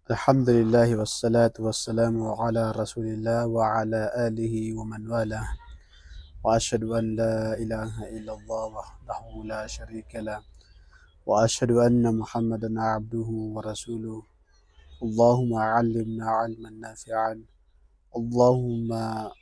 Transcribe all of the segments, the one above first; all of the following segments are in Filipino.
Alhamdulillah wassalatu wassalamu ala rasulillah wa ala alihi wa man wala wa ashhadu an la ilaha illallah wahdahu la sharika la wa ashhadu anna muhammadan abduhu wa rasuluh. Allahumma allimna ilman nafi'an. Allahumma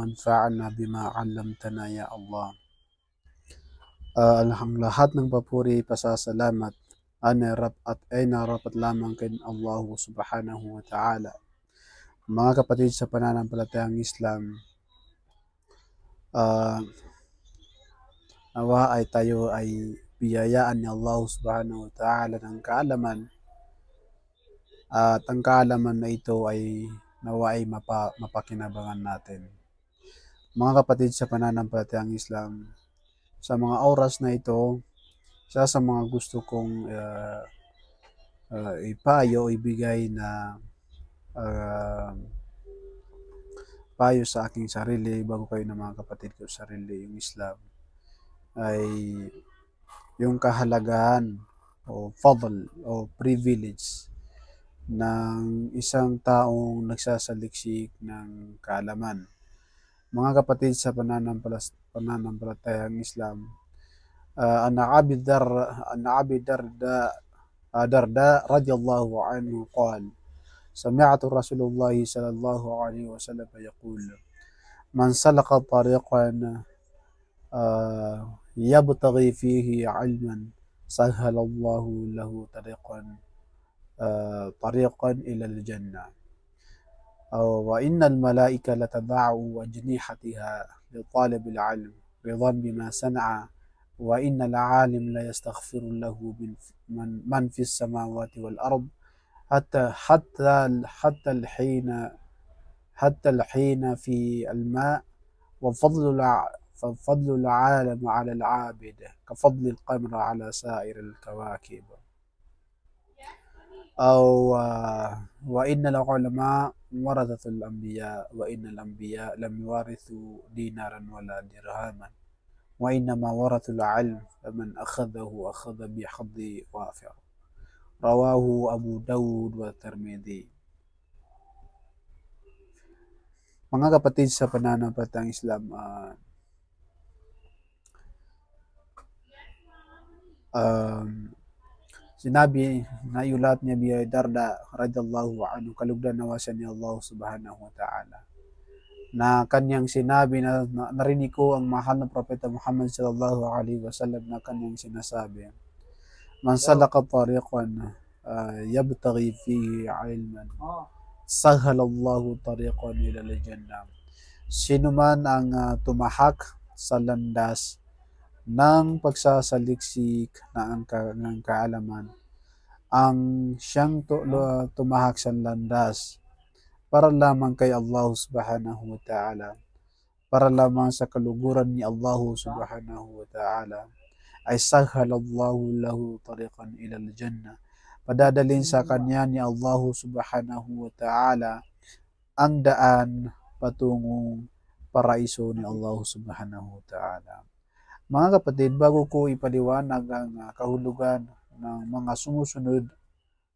anfa'na bima 'allamtana ya Allah. Ang lahat ng papuri, pasasalamat ay narapat lamang kay Allah subhanahu wa ta'ala. Mga kapatid sa pananampalatayang Islam, nawa ay tayo ay biyayaan ni Allah subhanahu wa ta'ala ng kaalaman, at ang kaalaman na ito ay nawa ay mapakinabangan natin. Mga kapatid sa pananampalatayang Islam, sa mga oras na ito, isa sa mga gusto kong ibigay na payo sa aking sarili bago kayo ng mga kapatid ko sa sarili, yung Islam, ay yung kahalagahan o fadl o privilege ng isang taong nagsasaliksik ng kaalaman. Mga kapatid sa pananampalatayang Islam, an Abi Darda radiyallahu anhu qala سمعت رسول الله صلى الله عليه وسلم يقول من سلك طريقا يبتغي فيه علما سهل الله له طريقا إلى الجنة. وإن الملائكة لتضع أجنحتها لطالب العلم رضا بما صنع وإن العالم لا يستغفر له من في السماوات والأرض حتى الحين في الماء ففضل العالم على العابد كفضل القمر على سائر الكواكب. وإن العلماء ورثة الأنبياء وإن الأنبياء لم يورثوا دينارا ولا درهما وإنما ورثوا العلم فمن أخذه أخذ بحظ وافر. Rawahu Abu Dawud wa Tirmidhi. Mga kapatid sa pananampalatayang Islam, sinabi na iulat niya Abi Darda radiyallahu anhu, kalugdan nawa siya ni Allah subhanahu wa ta'ala, na kanyang sinabi na narinig ko ang mahal na propeta Muhammad sallallahu alaihi wasallam na kanyang sinasabi, Man salaka tariqan yabtaghi fihi ilman sahhala Allahu tariqan ila al-jannah. Sino man ang tumahak sa landas ng pagsasaliksik ng kaalaman, ang siyang tumahak sa landas para lamang kay Allah subhanahu wa ta'ala, para lamang sa kaluguran ni Allah subhanahu wa ta'ala, ay sahhalallahu lahu tariqan ila al-jannah. Padadalin sa kanya ni Allah subhanahu wa ta'ala ang daan patungong paraiso ni Allah subhanahu wa ta'ala. Mga kapatid, bago ko ipaliwanag ang kahulugan ng mga sumusunod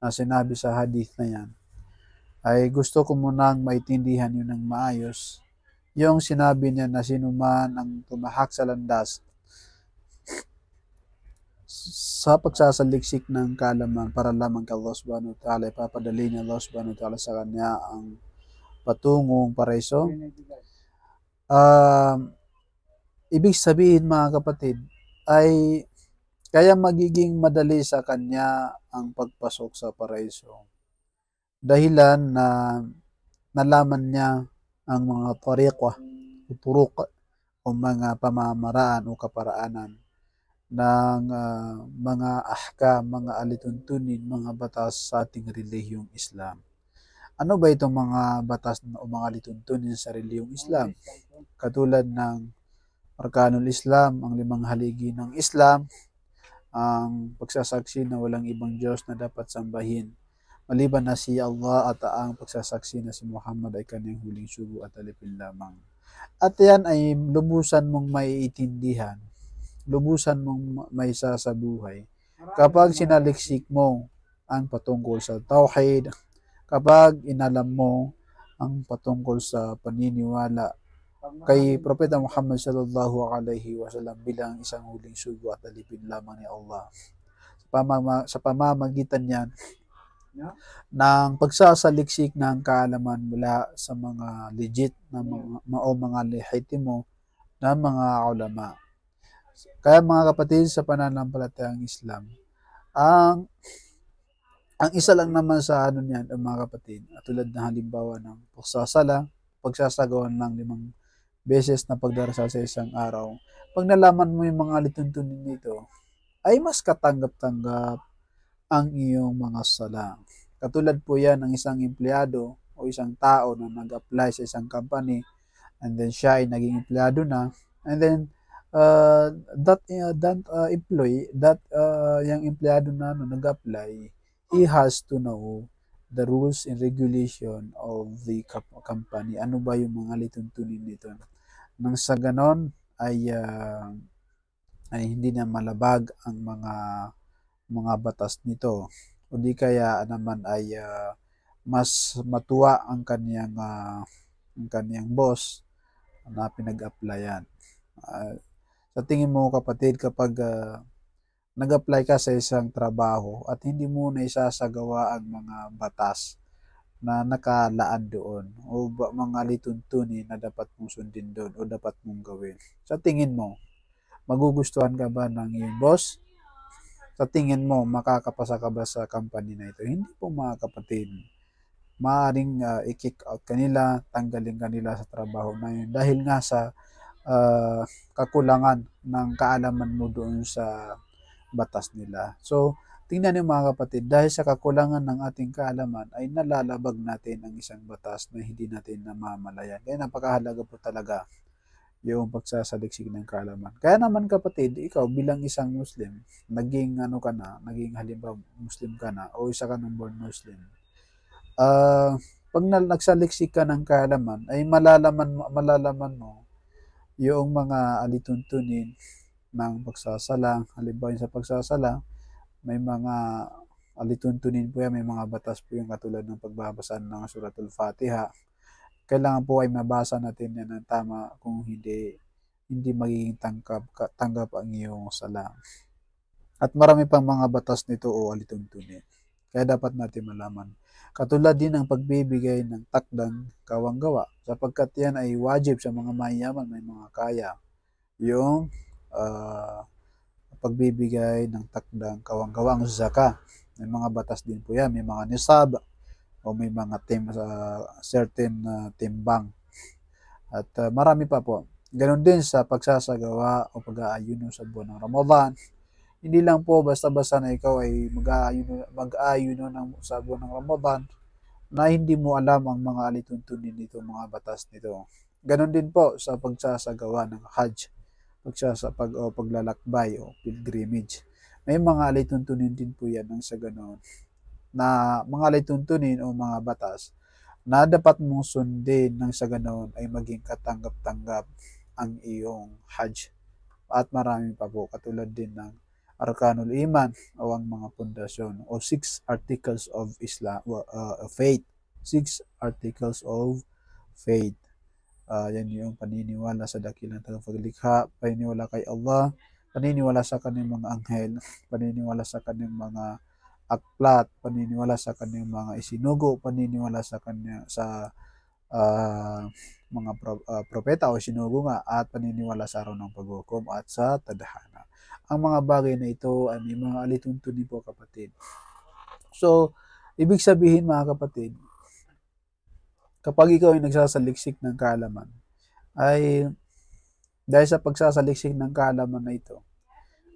na sinabi sa hadith na yan, ay gusto ko munang maintindihan yun ng maayos. Yung sinabi niya na sino man ang tumahak sa landas sa pagsasaliksik ng kaalaman para lamang kay Allah subhanahu wa ta'ala, ipapadali ni Allah subhanahu wa ta'ala sa kanya ang patungong paraiso. Ibig sabihin, mga kapatid, ay kaya magiging madali sa kanya ang pagpasok sa paraiso dahilan na nalaman niya ang mga tariqah o turuk o mga pamamaraan o kaparaanan ng mga ahkam, mga alituntunin, mga batas sa ating relihiyong Islam. Ano ba itong mga batas o mga alituntunin sa relihiyong Islam? Katulad ng Arkanul Islam, ang 5 haligi ng Islam, ang pagsasaksi na walang ibang Diyos na dapat sambahin maliban na si Allah, at ang pagsasaksi na si Muhammad ay kanyang huling sugo at alipin lamang. At yan ay lubusan mong maiintindihan, lubusan mong may sa buhay kapag sinaliksik mo ang patungkol sa tauhid, kapag inalam mo ang patungkol sa paniniwala kay Propeta Muhammad sallallahu alaihi wasallam bilang isang huling sugo at alipin lamang ni Allah. Sa pamamagitan niyan ng pagsasaliksik ng kaalaman mula sa mga legit na mga lehitimo na mga ulama. Kaya mga kapatid, sa pananampalatayang Islam, ang isa lang naman sa ano niyan, mga kapatid, tulad na halimbawa ng pagsasagawan ng 5 beses na pagdarasal sa isang araw, pag nalaman mo yung mga lituntunin nito, ay mas katanggap-tanggap ang iyong mga sala. Katulad po yan ng isang empleyado o isang tao na nag-apply sa isang company and then siya ay naging empleyado na, and then that employee, yung empleyado na nag-apply, he has to know the rules and regulation of the company. Ano ba yung mga lituntunin nito? Nang sa ganon ay hindi na malabag ang mga batas nito, o di kaya naman ay mas matuwa ang kaniyang boss na pinag-applyan. Sa tingin mo kapatid, kapag nag-apply ka sa isang trabaho at hindi mo na isasagawa ang mga batas na nakalaan doon o mga lituntunin na dapat mong sundin doon o dapat mong gawin, sa tingin mo, magugustuhan ka ba ng iyong boss? Sa tingin mo, makakapasa ka ba sa company na ito? Hindi po mga kapatid. Maaaring i-kick out kanila, tanggalin kanila sa trabaho na yun dahil nga sa kakulangan ng kaalaman mo doon sa batas nila. So, tingnan niyo mga kapatid, dahil sa kakulangan ng ating kaalaman ay nalalabag natin ang isang batas na hindi natin namamalayan. Kaya napakahalaga po talaga yung pagsasaliksik ng kaalaman. Kaya naman kapatid, ikaw bilang isang Muslim, naging halimbawa Muslim ka na o isa ka ng born Muslim, pag nagsaliksik ka ng kaalaman ay malalaman mo yung mga alituntunin ng pagsasala. Halimbawa sa pagsasala, may mga alituntunin po yan, may mga batas po yung katulad ng pagbabasa ng Suratul Fatiha. Kailangan po ay mabasa natin yan ng tama, kung hindi magiging tanggap ang iyong sala. At marami pang mga batas nito o alituntunin. Kaya dapat natin malaman. Katulad din ng pagbibigay ng takdang kawanggawa, sapagkat yan ay wajib sa mga mayayaman, may mga kaya. Yung pagbibigay ng takdang kawanggawa, ang zaka. May mga batas din po yan, may mga nisab, o may mga certain timbang. At marami pa po. Ganon din sa pagsasagawa o pag-aayuno sa buwan ng Ramadan. Hindi lang po basta-basta na ikaw ay mag-aayuno sa buwan ng Ramadan na hindi mo alam ang mga alituntunin nito, mga batas nito. Ganon din po sa pagsasagawa ng Hajj, paglalakbay o pilgrimage. May mga alituntunin din po yan ng sa ganon na mga alituntunin o mga batas na dapat mong sundin nang sa ganoon ay maging katanggap-tanggap ang iyong Hajj. At marami pa po, katulad din ng Arkanul Iman o ang mga pundasyon o 6 articles of Islam, faith. 6 articles of faith. Yan yung paniniwala sa dakilang tagapaglikha, paniniwala kay Allah, paniniwala sa kanyang mga anghel, paniniwala sa kanyang mga aklat, paniniwala sa kanyang mga isinugo, paniniwala sa mga propeta o isinugo nga, at paniniwala sa araw ng paghukom at sa tadhana. Ang mga bagay na ito ay may mga alituntunin po kapatid. So, ibig sabihin mga kapatid, kapag ikaw ay nagsasaliksik ng kaalaman, ay dahil sa pagsasaliksik ng kaalaman na ito,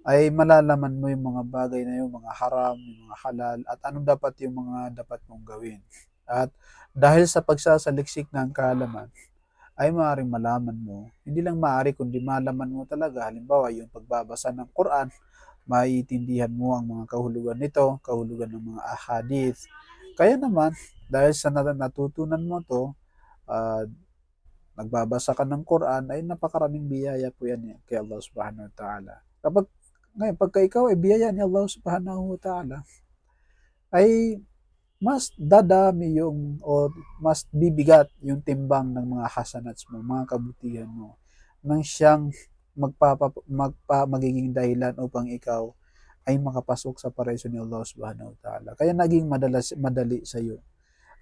ay malalaman mo yung mga bagay na yung mga haram, yung mga halal, at anong dapat yung mga dapat mong gawin. At dahil sa pagsasaliksik ng kaalaman, ay maaaring malaman mo, hindi lang maaari kundi malaman mo talaga. Halimbawa, yung pagbabasa ng Quran, maiintindihan mo ang mga kahulugan nito, kahulugan ng mga ahadith. Kaya naman, dahil sa natutunan mo to, nagbabasa ka ng Quran, ay napakaraming biyaya po yan kay Allah subhanahu wa ta'ala. Ngayon, pagka ikaw ay biyaya ni Allah subhanahu wa ta'ala, ay mas dadami yung o mas bibigat yung timbang ng mga hasanats mo, mga kabutihan mo nang siyang magiging dahilan upang ikaw ay makapasok sa paraiso ni Allah Subhanahu wa Ta'ala. Kaya naging madali sa iyo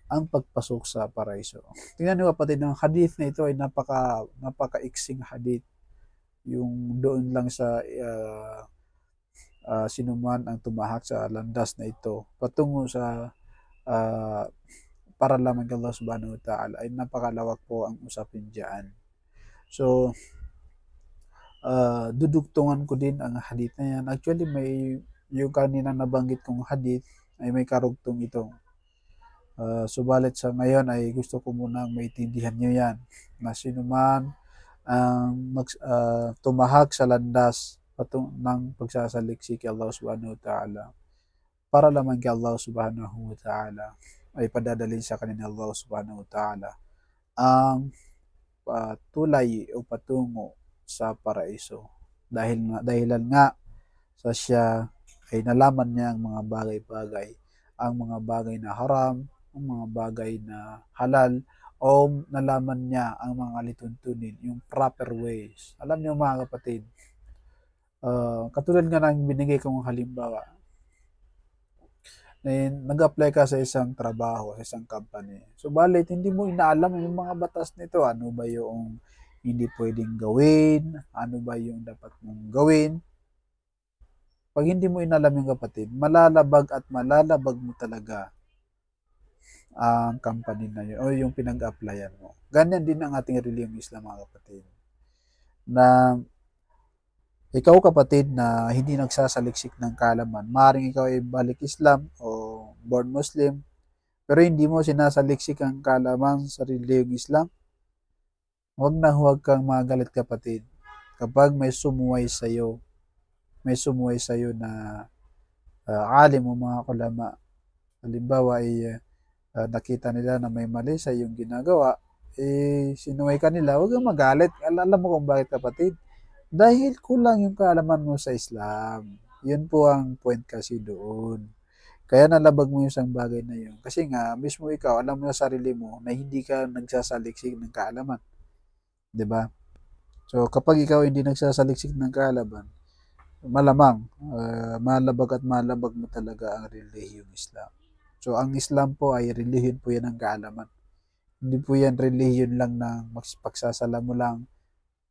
ang pagpasok sa paraiso. Tingnan niyo kapatid, ng hadith na ito ay napakaiksing hadith. Yung doon lang sa sinuman ang tumahak sa landas na ito patungo sa uh, para lamang kay Allah Subhanahu wa Ta'ala ay napakalawak po ang usapin diyan. So, dudugtungan ko din ang hadith na yan. Actually, may yung kanina nabanggit kong hadith ay may karugtong ito. Subalit sa ngayon ay gusto ko munang maintindihan nyo yan na sinuman ang tumahak sa landas ng pagsasaliksik kay Allah Subhanahu wa Ta'ala para lamang kay Allah Subhanahu wa Ta'ala ay padadalhin sa kanina Allah Subhanahu wa Ta'ala ang tulay o patungo sa paraiso dahilan nga sa siya ay nalaman niya ang mga bagay-bagay, ang mga bagay na haram, ang mga bagay na halal, o nalaman niya ang mga lituntunin, yung proper ways. Alam niyo mga kapatid, katulad nga ng binigay kong halimbawa, nag-apply ka sa isang trabaho, sa isang company. Subalit, hindi mo inaalam yung mga batas nito. Ano ba yung hindi pwedeng gawin? Ano ba yung dapat mong gawin? Pag hindi mo inalam yung kapatid, malalabag at malalabag mo talaga ang company na yun o yung pinag-applyan mo. Ganyan din ang ating reliyong Islam mga kapatid. Na ikaw kapatid na hindi nagsasaliksik ng kaalaman, maaaring ikaw ay balik Islam o born Muslim, pero hindi mo sinasaliksik ang kaalaman sa reliyong Islam, huwag kang magalit kapatid kapag may sumuway sa'yo na alim o mga kulama. Halimbawa ay nakita nila na may mali sa iyong ginagawa, sinuway ka nila, huwag kang magalit. Alam mo kung bakit kapatid? Dahil kulang yung kaalaman mo sa Islam. Yun po ang point kasi doon. Kaya nalabag mo yung isang bagay na yun. Kasi nga, mismo ikaw, alam mo sa sarili mo na hindi ka nagsasaliksik ng kaalaman. 'Di ba? So, kapag ikaw hindi nagsasaliksik ng kaalaman, malamang malabag at malabag mo talaga ang relihiyong Islam. So, ang Islam po ay relihiyon po yan ng kaalaman. Hindi po yan relihiyon lang ng pagsasala mo lang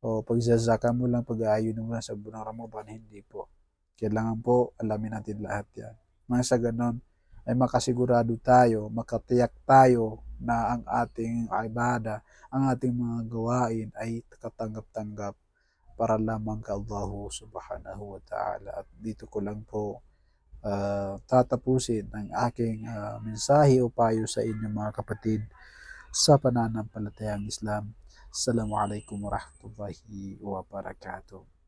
o pagsasaka mo lang, pag-aayon mo lang sa buwan ng Ramadan. Hindi po. Kailangan po alamin natin lahat yan. Nang sa ganon ay makasigurado tayo, makatiyak tayo na ang ating ibada, ang ating mga gawain ay katanggap-tanggap para lamang kay Allah Subhanahu wa Ta'ala. At dito ko lang po tatapusin ang aking mensahe o payo sa inyo mga kapatid sa pananampalatayang Islam. Assalamualaikum warahmatullahi wabarakatuh.